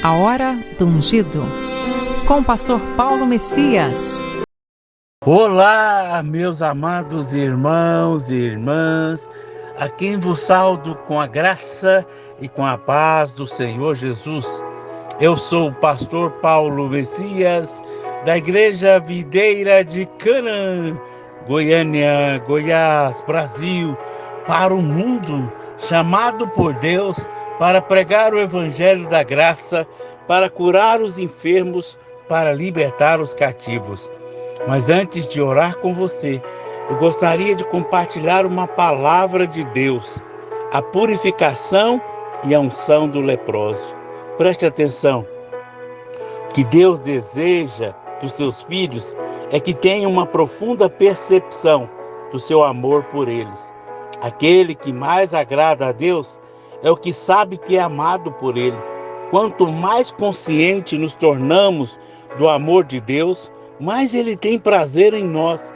A Hora do Ungido, com o pastor Paulo Messias. Olá, meus amados irmãos e irmãs, a quem vos saúdo com a graça e com a paz do Senhor Jesus. Eu sou o pastor Paulo Messias, da Igreja Videira de Canaã, Goiânia, Goiás, Brasil, para o mundo, chamado por Deus para pregar o Evangelho da Graça, para curar os enfermos, para libertar os cativos. Mas antes de orar com você, eu gostaria de compartilhar uma palavra de Deus, a purificação e a unção do leproso. Preste atenção. O que Deus deseja dos seus filhos é que tenham uma profunda percepção do seu amor por eles. Aquele que mais agrada a Deus é o que sabe que é amado por Ele. Quanto mais consciente nos tornamos do amor de Deus, mais Ele tem prazer em nós.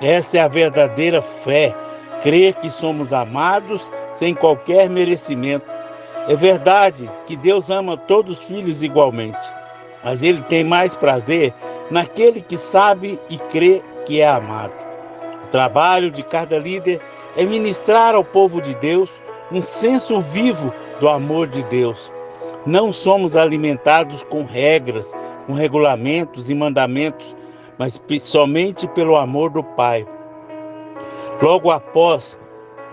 Essa é a verdadeira fé, crer que somos amados sem qualquer merecimento. É verdade que Deus ama todos os filhos igualmente, mas Ele tem mais prazer naquele que sabe e crê que é amado. O trabalho de cada líder é ministrar ao povo de Deus um senso vivo do amor de Deus. Não somos alimentados com regras, com regulamentos e mandamentos, mas somente pelo amor do Pai.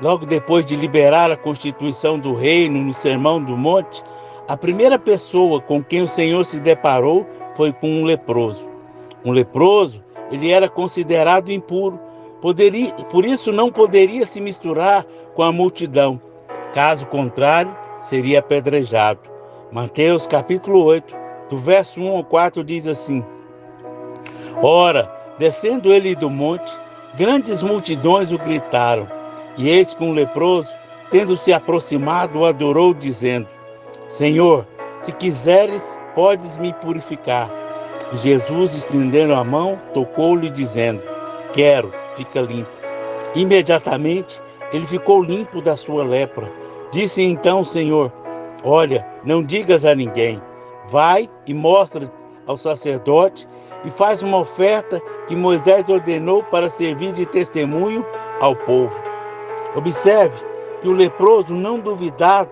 Logo depois de liberar a constituição do reino no Sermão do Monte, a primeira pessoa com quem o Senhor se deparou foi com um leproso. Um leproso, ele era considerado impuro, por isso não poderia se misturar com a multidão. Caso contrário, seria apedrejado. Mateus capítulo 8, do verso 1 ao 4 diz assim: Ora, descendo ele do monte, grandes multidões o gritaram. E eis que um leproso, tendo se aproximado, o adorou, dizendo: Senhor, se quiseres, podes me purificar. E Jesus, estendendo a mão, tocou-lhe, dizendo: Quero, fica limpo. Imediatamente, ele ficou limpo da sua lepra. Disse então o Senhor: Olha, não digas a ninguém. Vai e mostra ao sacerdote e faz uma oferta que Moisés ordenou para servir de testemunho ao povo. Observe que o leproso não duvidava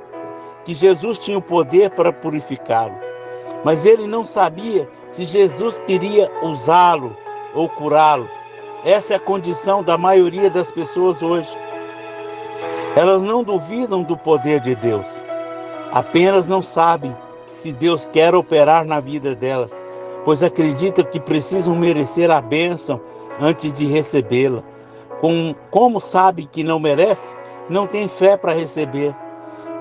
que Jesus tinha o poder para purificá-lo, mas ele não sabia se Jesus queria usá-lo ou curá-lo. Essa é a condição da maioria das pessoas hoje. Elas não duvidam do poder de Deus, apenas não sabem se Deus quer operar na vida delas, pois acreditam que precisam merecer a bênção antes de recebê-la. Como sabe que não merece, não tem fé para receber.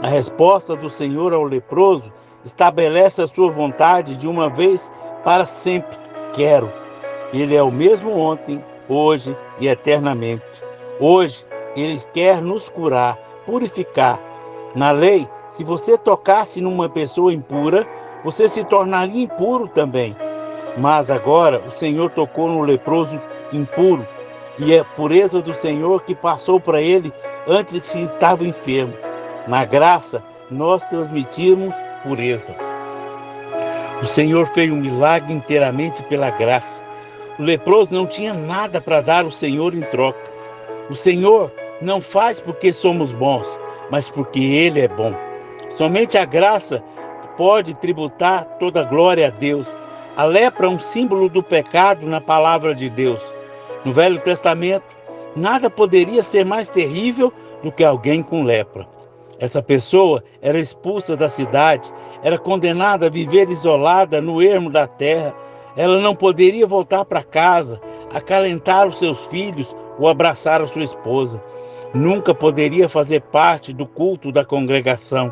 A resposta do Senhor ao leproso estabelece a sua vontade de uma vez para sempre: quero. Ele é o mesmo ontem, hoje e eternamente. Hoje, Ele quer nos curar, purificar. Na lei, se você tocasse numa pessoa impura, você se tornaria impuro também. Mas agora o Senhor tocou no leproso impuro, e é a pureza do Senhor que passou para ele antes que estava enfermo. Na graça, nós transmitimos pureza. O Senhor fez um milagre inteiramente pela graça. O leproso não tinha nada para dar ao Senhor em troca. O Senhor não faz porque somos bons, mas porque Ele é bom. Somente a graça pode tributar toda a glória a Deus. A lepra é um símbolo do pecado na palavra de Deus. No Velho Testamento, nada poderia ser mais terrível do que alguém com lepra. Essa pessoa era expulsa da cidade, era condenada a viver isolada no ermo da terra. Ela não poderia voltar para casa, acalentar os seus filhos ou abraçar a sua esposa. Nunca poderia fazer parte do culto da congregação.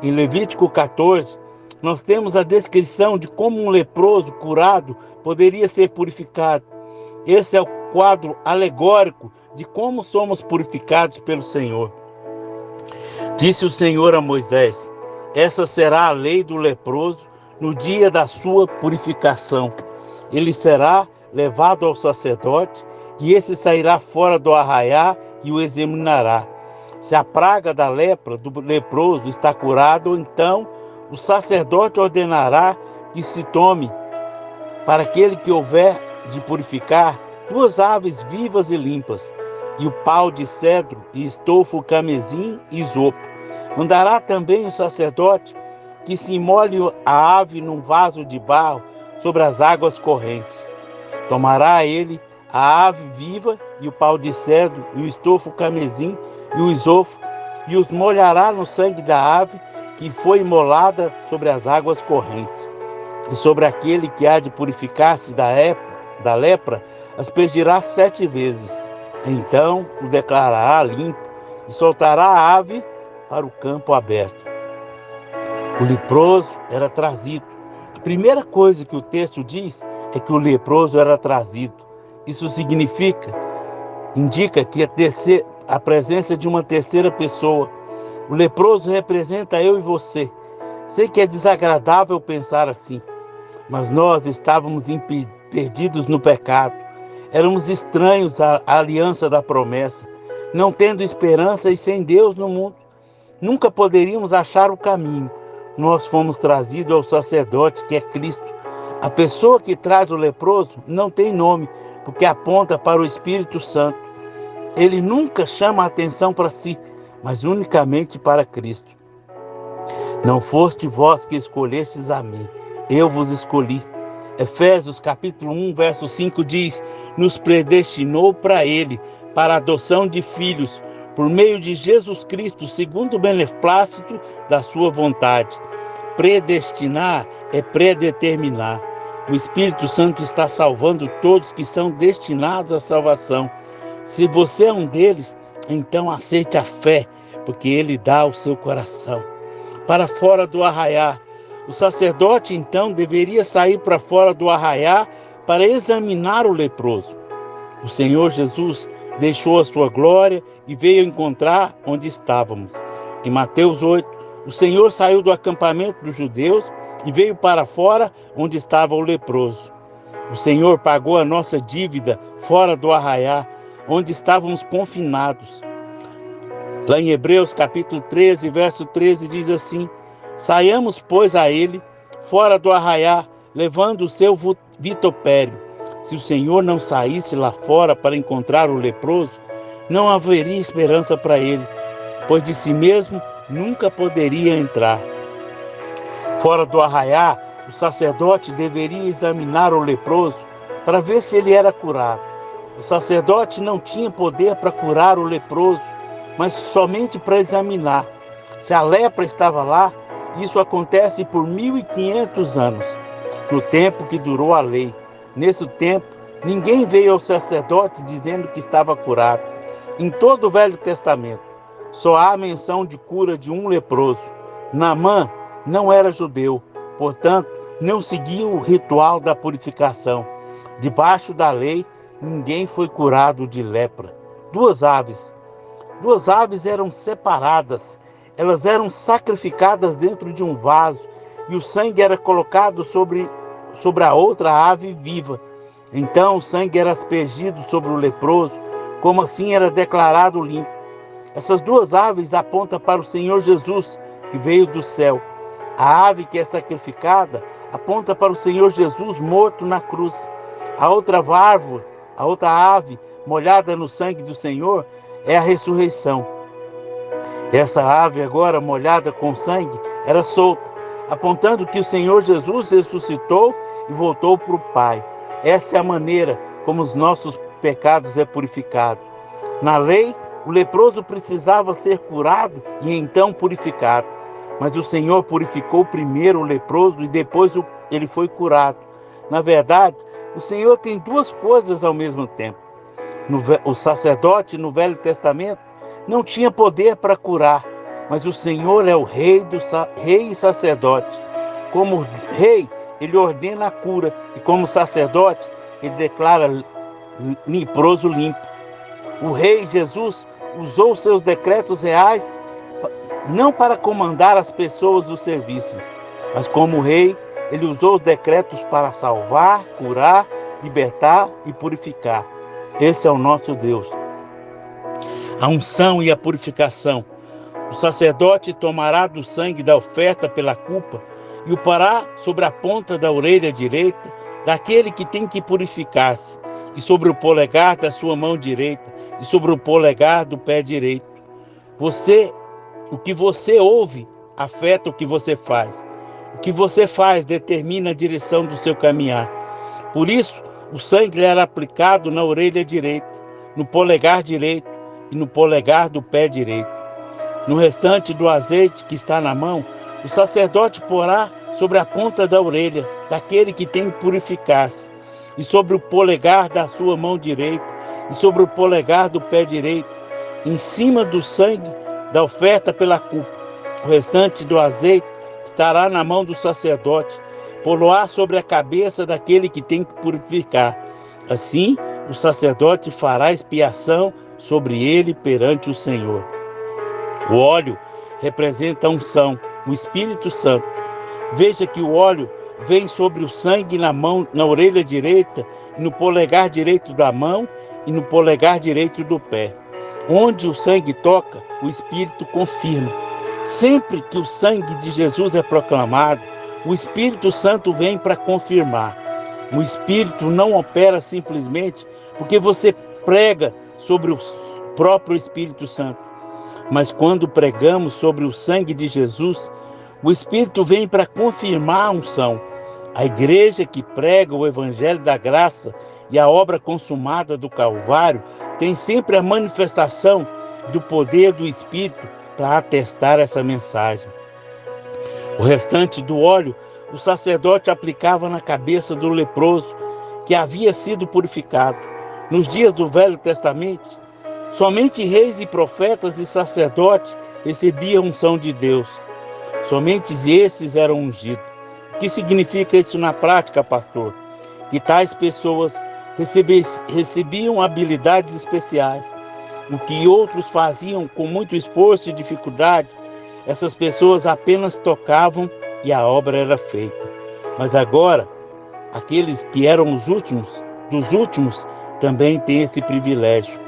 Em Levítico 14, nós temos a descrição de como um leproso curado poderia ser purificado. Esse é o quadro alegórico de como somos purificados pelo Senhor. Disse o Senhor a Moisés: essa será a lei do leproso no dia da sua purificação. Ele será levado ao sacerdote, e esse sairá fora do arraiá e o examinará. Se a praga da lepra do leproso está curada, então o sacerdote ordenará que se tome, para aquele que houver de purificar, 2 aves vivas e limpas, e o pau de cedro, e estofo camesim e isopo. Mandará também o sacerdote que se imole a ave num vaso de barro sobre as águas correntes. Tomará ele a ave viva e o pau de cedro e o estofo camesim e o isofo, e os molhará no sangue da ave que foi imolada sobre as águas correntes. E sobre aquele que há de purificar-se da lepra, aspergirá 7 vezes. Então o declarará limpo e soltará a ave para o campo aberto. O leproso era trazido. A primeira coisa que o texto diz é que o leproso era trazido. Isso indica que a presença de uma terceira pessoa. O leproso representa eu e você. Sei que é desagradável pensar assim, mas nós estávamos perdidos no pecado. Éramos estranhos à aliança da promessa, não tendo esperança e sem Deus no mundo. Nunca poderíamos achar o caminho. Nós fomos trazidos ao sacerdote, que é Cristo. A pessoa que traz o leproso não tem nome, porque aponta para o Espírito Santo. Ele nunca chama a atenção para si, mas unicamente para Cristo. Não foste vós que escolhestes a mim, eu vos escolhi. Efésios capítulo 1, verso 5 diz: nos predestinou para Ele, para a adoção de filhos, por meio de Jesus Cristo, segundo o beneplácito da sua vontade. Predestinar é predeterminar. O Espírito Santo está salvando todos que são destinados à salvação. Se você é um deles, então aceite a fé, porque Ele dá o seu coração. Para fora do arraiá, o sacerdote então deveria sair para fora do arraiá para examinar o leproso. O Senhor Jesus deixou a sua glória e veio encontrar onde estávamos. Em Mateus 8, o Senhor saiu do acampamento dos judeus e veio para fora onde estava o leproso. O Senhor pagou a nossa dívida fora do arraiá, onde estávamos confinados. Lá em Hebreus capítulo 13, verso 13 diz assim: saiamos, pois, a ele, fora do arraiá, levando o seu vitupério. Se o Senhor não saísse lá fora para encontrar o leproso, não haveria esperança para ele, pois de si mesmo nunca poderia entrar. Fora do arraiá, o sacerdote deveria examinar o leproso para ver se ele era curado. O sacerdote não tinha poder para curar o leproso, mas somente para examinar. Se a lepra estava lá, isso acontece por 1500 anos, no tempo que durou a lei. Nesse tempo, ninguém veio ao sacerdote dizendo que estava curado. Em todo o Velho Testamento, só há menção de cura de um leproso. Naamã não era judeu, portanto, não seguia o ritual da purificação. Debaixo da lei, ninguém foi curado de lepra. 2 aves. 2 aves eram separadas. Elas eram sacrificadas dentro de um vaso e o sangue era colocado sobre a outra ave viva. Então o sangue era aspergido sobre o leproso, como assim era declarado limpo. Essas 2 aves apontam para o Senhor Jesus, que veio do céu. A ave que é sacrificada aponta para o Senhor Jesus morto na cruz. A outra ave molhada no sangue do Senhor é a ressurreição. Essa ave agora molhada com sangue era solta, apontando que o Senhor Jesus ressuscitou e voltou para o Pai. Essa é a maneira como os nossos pecados é purificado. Na lei, o leproso precisava ser curado e então purificado. Mas o Senhor purificou primeiro o leproso e depois ele foi curado. Na verdade, o Senhor tem 2 coisas ao mesmo tempo. O sacerdote no Velho Testamento não tinha poder para curar, mas o Senhor é o rei e sacerdote. Como rei, ele ordena a cura, e como sacerdote, ele declara leproso limpo. O rei Jesus usou seus decretos reais não para comandar as pessoas do serviço, mas como rei, ele usou os decretos para salvar, curar, libertar e purificar. Esse é o nosso Deus. A unção e a purificação. O sacerdote tomará do sangue da oferta pela culpa e o porá sobre a ponta da orelha direita daquele que tem que purificar-se, e sobre o polegar da sua mão direita, e sobre o polegar do pé direito. O que você ouve afeta o que você faz. O que você faz determina a direção do seu caminhar. Por isso, o sangue era aplicado na orelha direita, no polegar direito e no polegar do pé direito. No restante do azeite que está na mão, o sacerdote porá sobre a ponta da orelha daquele que tem que purificar-se, e sobre o polegar da sua mão direita, e sobre o polegar do pé direito, em cima do sangue da oferta pela culpa. O restante do azeite estará na mão do sacerdote, pô-lo-á sobre a cabeça daquele que tem que purificar. Assim, o sacerdote fará expiação sobre ele perante o Senhor. O óleo representa a unção, o Espírito Santo. Veja que o óleo vem sobre o sangue na orelha direita, no polegar direito da mão e no polegar direito do pé. Onde o sangue toca, o Espírito confirma. Sempre que o sangue de Jesus é proclamado, o Espírito Santo vem para confirmar. O Espírito não opera simplesmente porque você prega sobre o próprio Espírito Santo. Mas quando pregamos sobre o sangue de Jesus, o Espírito vem para confirmar a unção. A igreja que prega o Evangelho da graça e a obra consumada do Calvário tem sempre a manifestação do poder do Espírito para atestar essa mensagem. O restante do óleo, o sacerdote aplicava na cabeça do leproso que havia sido purificado. Nos dias do Velho Testamento, somente reis e profetas e sacerdotes recebiam a unção de Deus. Somente esses eram ungidos. O que significa isso na prática, pastor? Que tais pessoas recebiam habilidades especiais. O que outros faziam com muito esforço e dificuldade, essas pessoas apenas tocavam e a obra era feita. Mas agora, aqueles que eram os últimos dos últimos também têm esse privilégio.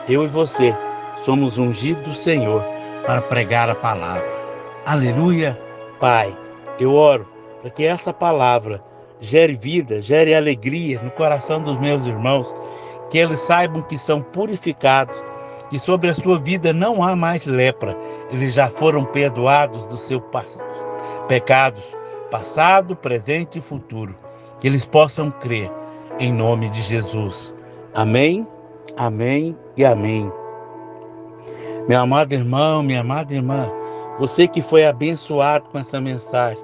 Eu e você somos ungidos do Senhor para pregar a palavra. Aleluia! Pai, eu oro para que essa palavra gere vida, gere alegria no coração dos meus irmãos, que eles saibam que são purificados, que sobre a sua vida não há mais lepra, eles já foram perdoados dos seus pecados, passado, presente e futuro, que eles possam crer em nome de Jesus. Amém, amém e amém. Meu amado irmão, minha amada irmã, você que foi abençoado com essa mensagem,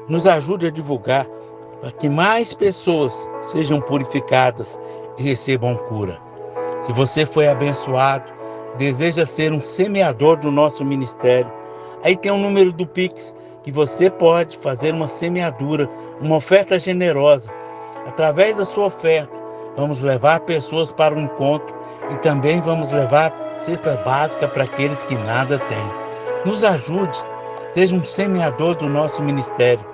nos ajude a divulgar para que mais pessoas sejam purificadas e recebam cura. Se você foi abençoado, deseja ser um semeador do nosso ministério, aí tem um número do Pix que você pode fazer uma semeadura, uma oferta generosa. Através da sua oferta, vamos levar pessoas para o encontro e também vamos levar cesta básica para aqueles que nada têm. Nos ajude, seja um semeador do nosso ministério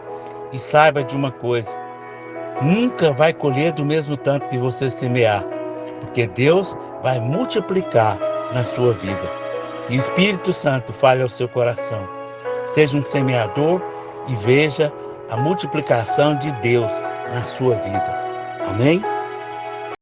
e saiba de uma coisa: nunca vai colher do mesmo tanto que você semear, porque Deus vai multiplicar na sua vida. Que o Espírito Santo fale ao seu coração. Seja um semeador e veja a multiplicação de Deus na sua vida. Amém?